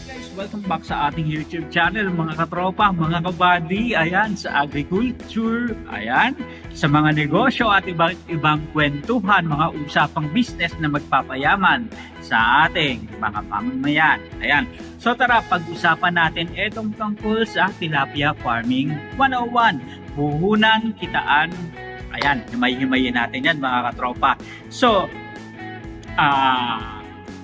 Guys, welcome back sa ating YouTube channel mga katropa, mga kabady, ayan, sa agriculture, ayan, sa mga negosyo at iba't ibang kwentuhan, mga usapang business na magpapayaman sa ating mga mamamayan. Ayan, so tara, pag-usapan natin itong tungkol sa Tilapia Farming 101, puhunan, kitaan, ayan, himay-himayin natin yan mga katropa. So,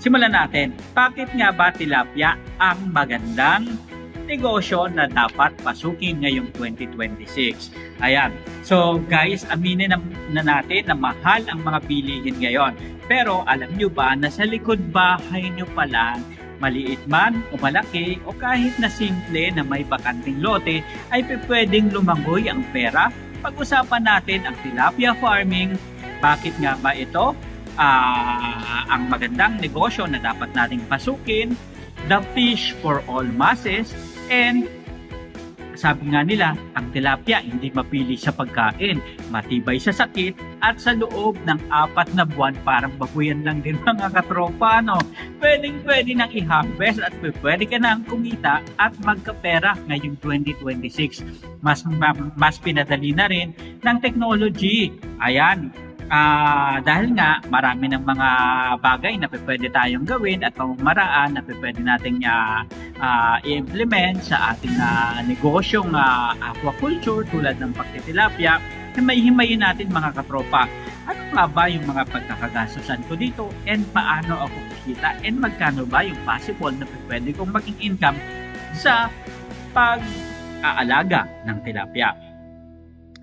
simulan natin. Bakit nga ba tilapia ang magandang negosyo na dapat pasukin ngayong 2026? Ayan. So guys, aminin na natin na mahal ang mga bilihin ngayon. Pero alam nyo ba na sa likod bahay nyo pala, maliit man o malaki o kahit na simple na may bakanting lote, ay pwedeng lumangoy ang pera? Pag-usapan natin ang tilapia farming. Bakit nga ba ito ang magandang negosyo na dapat nating pasukin, the fish for all masses, and sabi nga nila, ang tilapia hindi mapili sa pagkain, matibay sa sakit, at sa loob ng 4 na buwan parang babuyan lang din mga katropa, no? Pwede nang i-harvest at pwede ka nang kumita at magkapera ngayong 2026. Mas pinadali na rin ng technology. Ayan. Dahil nga marami ng mga bagay na pwede tayong gawin at pamamaraan na pwede nating i-implement sa ating negosyong aquaculture tulad ng pagtitilapia, na may himayin natin mga katropa. Ano nga ba yung mga pagkakagastusan ko dito and paano ako kikita and magkano ba yung possible na pwede kong maging income sa pag-aalaga ng tilapia?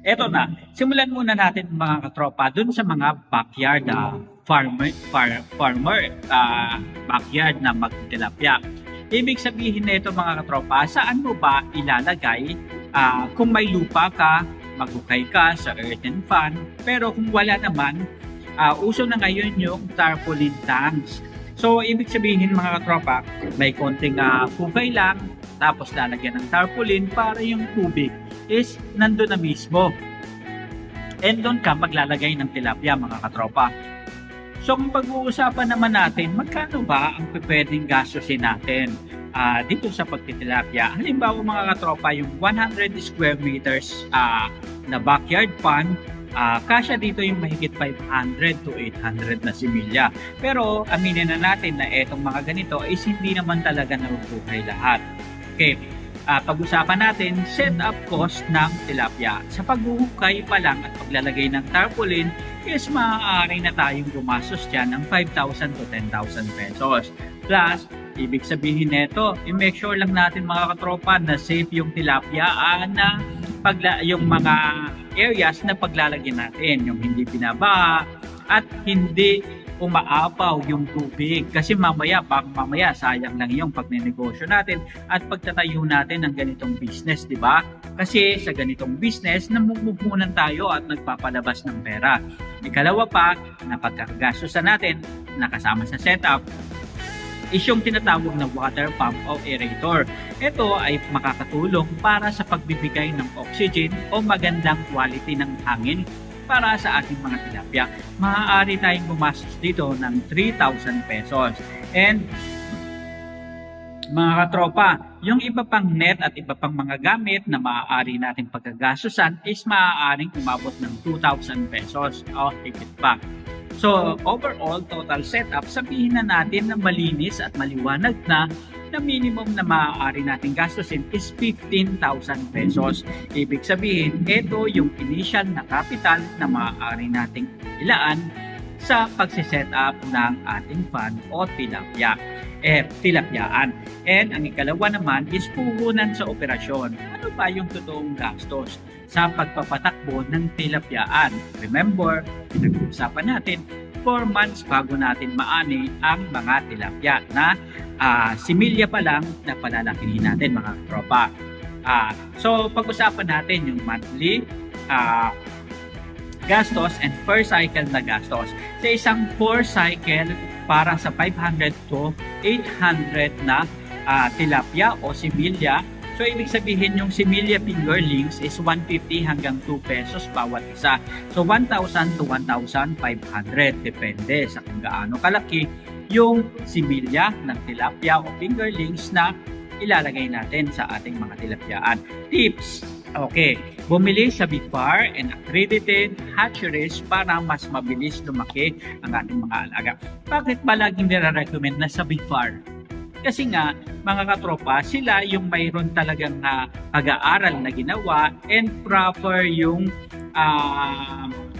Eto na, simulan muna natin mga katropa dun sa mga backyard farmer backyard na magtilapia. Ibig sabihin nito mga katropa, saan mo ba ilalagay kung may lupa ka, maghukay ka sa earthen fan, pero kung wala naman, uso na ngayon yung tarpaulin tanks. So ibig sabihin mga katropa, may konting hukay lang, tapos lalagyan ng tarpaulin para yung tubig is nandun na mismo. And doon ka maglalagay ng tilapia mga katropa. So kung pag-uusapan naman natin, magkano ba ang pwedeng gastusin natin dito sa pagtitilapia? Halimbawa mga katropa, yung 100 square meters na backyard pond, kasya dito yung mahigit 500 to 800 na similya. Pero aminin na natin na etong mga ganito is hindi naman talaga nabubuhay lahat. Okay. Pag-usapan natin, setup cost ng tilapia. Sa paghuhukay pa lang at paglalagay ng tarpaulin is maaari na tayong gumastos dyan ng 5,000 to 10,000 pesos. Plus, ibig sabihin nito, i-make sure lang natin mga katropa na safe yung tilapia na yung mga areas na paglalagyan natin, yung hindi binaba at hindi umaapaw yung tubig kasi mamaya sayang lang yung pagnenegosyo natin at pagtatayo natin ng ganitong business, di ba? Kasi sa ganitong business namumuhunan tayo at nagpapalabas ng pera. Ikalawa pa na pagkakagastusan natin nakasama sa setup is yung tinatawag na water pump o aerator. Ito ay makakatulong para sa pagbibigay ng oxygen o magandang quality ng hangin para sa ating mga tilapia. Maaari tayong gumastos dito ng 3,000 pesos. And mga katropa, yung iba pang net at iba pang mga gamit na maaari nating pagkagastusan is maaaring umabot ng 2,000 pesos o higit pa. So overall total setup, sabihin na natin na malinis at maliwanag na minimum na maaari nating gastusin is 15,000 pesos. Ibig sabihin, ito yung initial na capital na maaari nating ilaan sa pagsiset up ng ating fund o tilapyaan. And ang ikalawa naman is puhunan sa operasyon. Ano ba yung totoong gastos sa pagpapatakbo ng tilapyaan? Remember, pinag-uusapan natin 4 months bago natin maani ang mga tilapia na similya pa lang na palalakihin natin mga tropa. So pag-usapan natin yung monthly gastos and per cycle na gastos. Sa isang 4 cycle para sa 500 to 800 na tilapia o similya. So ibig sabihin yung similya fingerlings is 150 hanggang 2 pesos bawat isa. So 1,000 to 1,500 depende sa kung gaano kalaki yung similya ng tilapia o fingerlings na ilalagay natin sa ating mga tilapyaan. Tips: okay, bumili sa Big Bar and accredited hatcheries para mas mabilis lumaki ang ating mga alaga. Bakit ba laging nire-recommend na sa Big Bar? Kasi nga, mga katropa, sila yung mayroon talagang pag-aaral na ginawa and proper yung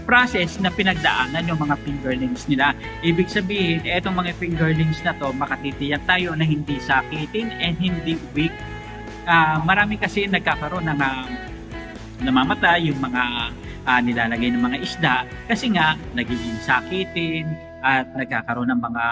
process na pinagdaanan yung mga fingerlings nila. Ibig sabihin, etong mga fingerlings na to, makatitiyak tayo na hindi sakitin and hindi weak. Marami kasi nagkakaroon ng namamatay yung mga nilalagay ng mga isda kasi nga nagiging sakitin at nagkakaroon ng mga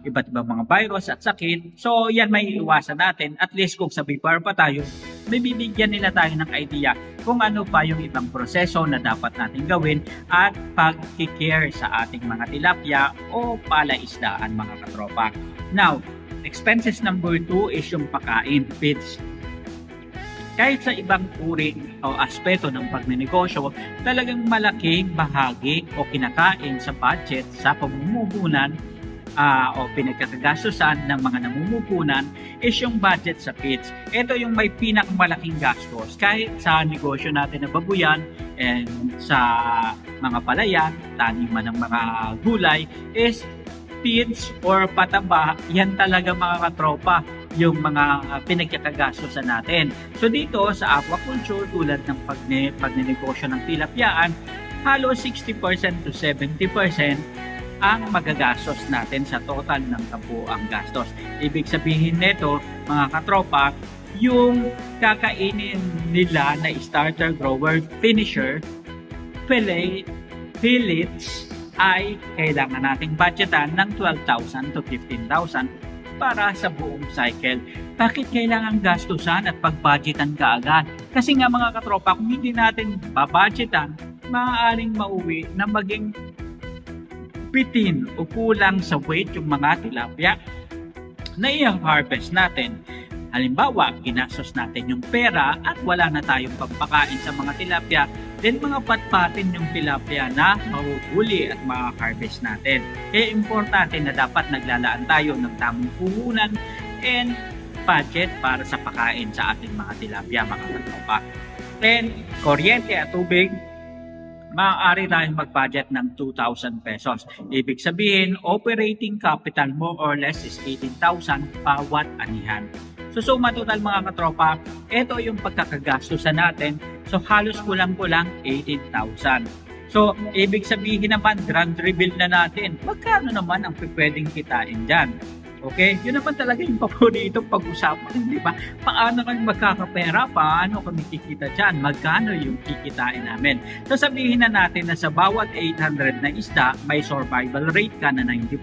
iba't ibang mga virus at sakit. So yan may iwasan natin. At least kung sa Big Bar pa tayo, may bibigyan nila tayo ng idea kung ano pa yung ibang proseso na dapat natin gawin at pag-care sa ating mga tilapia o palaisdaan, mga katropa. Now, expenses number 2 is yung pagkain, feeds. Kahit sa ibang uri o aspeto ng pagnenegosyo, talagang malaking bahagi o kinakain sa budget sa pamumuhunan o pinagkakagastusan ng mga namumuhunan is yung budget sa feeds. Ito yung may pinakamalaking gastos kahit sa negosyo natin na babuyan and sa mga palayan, taniman ng mga gulay is feeds or pataba. Yan talaga, mga katropa, yung mga pinagkakagastosan natin. So dito sa aquaculture, tulad ng pagnenegosyo ng tilapyaan, halos 60% to 70% ang magagastos natin sa total ng kabuuang gastos. Ibig sabihin nito, mga katropa, yung kakainin nila na starter, grower, finisher, pellets ay kailangan nating budgetan ng 12,000 to 15,000 para sa buong cycle. Bakit kailangan gastusan at pag-budgetan ka agad? Kasi nga, mga katropa, kung hindi natin babudgetan, maaaring mauwi na maging bitin o kulang sa weight yung mga tilapia na i-harvest natin. Halimbawa, ginastos natin yung pera at wala na tayong pagpakain sa mga tilapia, then mga patpatin yung tilapia na mahuhuli at ma-harvest natin. Kaya importante na dapat naglalaan tayo ng tamang puhunan and budget para sa pagkain sa ating mga tilapia, mga katropa. Then, kuryente at tubig, maaari tayong mag-budget ng 2,000 pesos. Ibig sabihin, operating capital more or less is 18,000 bawat anihan. So suma total, mga katropa, ito yung pagkakagastusan natin. So halos kulang-kulang 18,000. So ibig sabihin naman, grand reveal na natin. Magkano naman ang pwedeng kitain dyan? Okay? Yun naman talaga yung paborito pag-usapan, di ba? Paano kami magkakapera? Paano kami kikita dyan? Magkano yung kikitain namin? So sabihin na natin na sa bawat 800 na isda, may survival rate ka na 90%.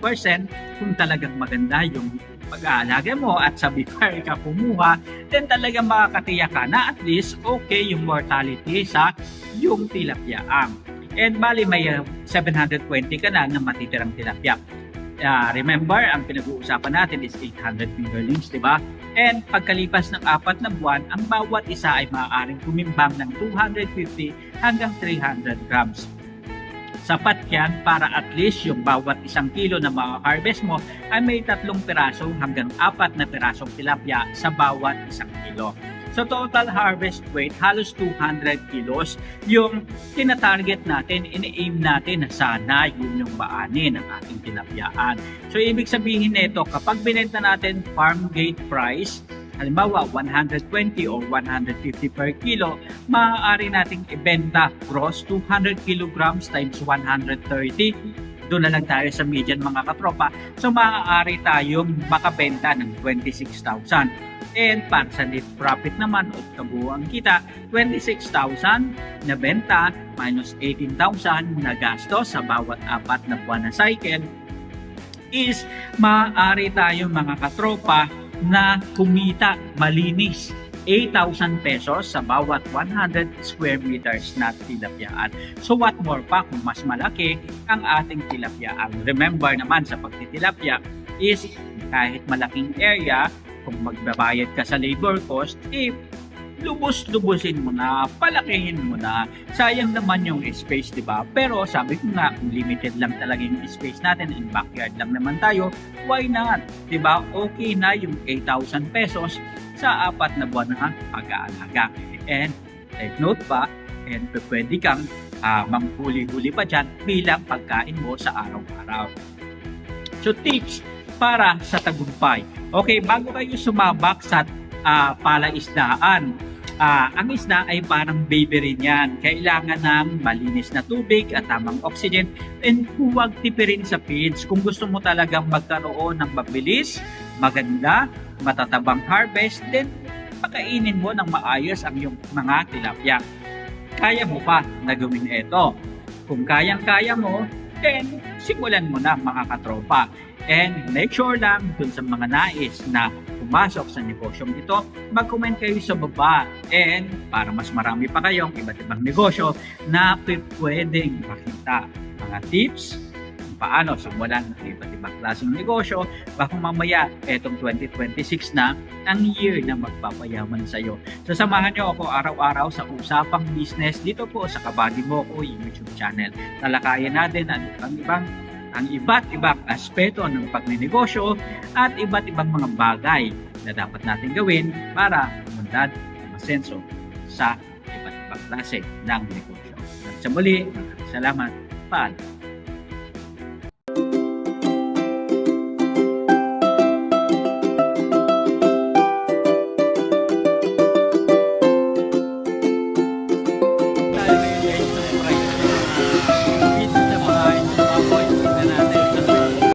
Kung talagang maganda yung pag-aalaga mo at sa Big Bar ka kumuha, then talagang makakatiyak ka na at least okay yung mortality sa yung tilapiaang. And bali may 720 ka na ng matitirang tilapia. Remember, ang pinag-uusapan natin is 800 fingerlings, di ba? And pagkalipas ng 4 na buwan, ang bawat isa ay maaaring kumimbang ng 250 hanggang 300 grams. Sapat yan para at least yung bawat 1 kilo na ma-harvest mo ay may 3 piraso hanggang 4 na pirasong tilapia sa bawat 1 kilo. So total harvest weight, halos 200 kilos yung tinatarget natin, ini-aim natin na sana yun yung baani ng ating tilapyaan. So ibig sabihin nito, kapag binenta natin farm gate price, halimbawa 120 or 150 per kilo, maaari nating ibenta gross 200 kilograms times 130. Doon na lang tayo sa median, mga katropa. So maaari tayong makabenta ng 26,000. And para sa net profit naman o kabuuan kita, 26,000 na benta minus 18,000 na gastos sa bawat 4 na buwan na cycle is maaari tayong, mga katropa, na kumita malinis 8,000 pesos sa bawat 100 square meters na tilapyaan. So what more pa kung mas malaki ang ating tilapyaan? Remember naman, sa pagtitilapya is kahit malaking area, kung magbabayad ka sa labor cost, lubos-lubusin mo na, palakihin mo na. Sayang naman yung space, di ba? Pero sabi ko nga, kung limited lang talaga yung space natin and backyard lang naman tayo, why not? Di ba? Okay na yung 8,000 pesos sa 4 na buwan na pag-aalaga. And take note pa, and pwede kang manghuli-huli pa dyan bilang pagkain mo sa araw-araw. So tips para sa tagumpay. Okay, bago kayo sumabak sa palaisdaan, ang isda ay parang baby rin yan. Kailangan ng malinis na tubig at tamang oxygen and huwag tipirin sa feeds. Kung gusto mo talagang magkaroon ng mabilis, maganda, matatabang harvest, then pakainin mo ng maayos ang iyong mga tilapia. Kaya mo pa na gawin ito. Kung kayang-kaya mo, then simulan mo na mga katropa. And make sure lang dun sa mga nais na pumasok sa negosyong ito, mag-comment kayo sa baba. And para mas marami pa kayong iba't ibang negosyo na pwedeng makita. Mga tips kung paano simulan ng iba't ibang klaseng negosyo, baka mamaya etong 2026 na ang year na magpapayaman sa iyo. So samahan niyo ako araw-araw sa Usapang Business dito po sa Kabady Mo Ko YouTube channel. Talakayan natin ang iba't ibang aspeto ng pagnenegosyo at iba't ibang mga bagay na dapat natin gawin para umunlad at masenso sa iba't ibang klase ng negosyo. Sa muli, salamat. Paalam.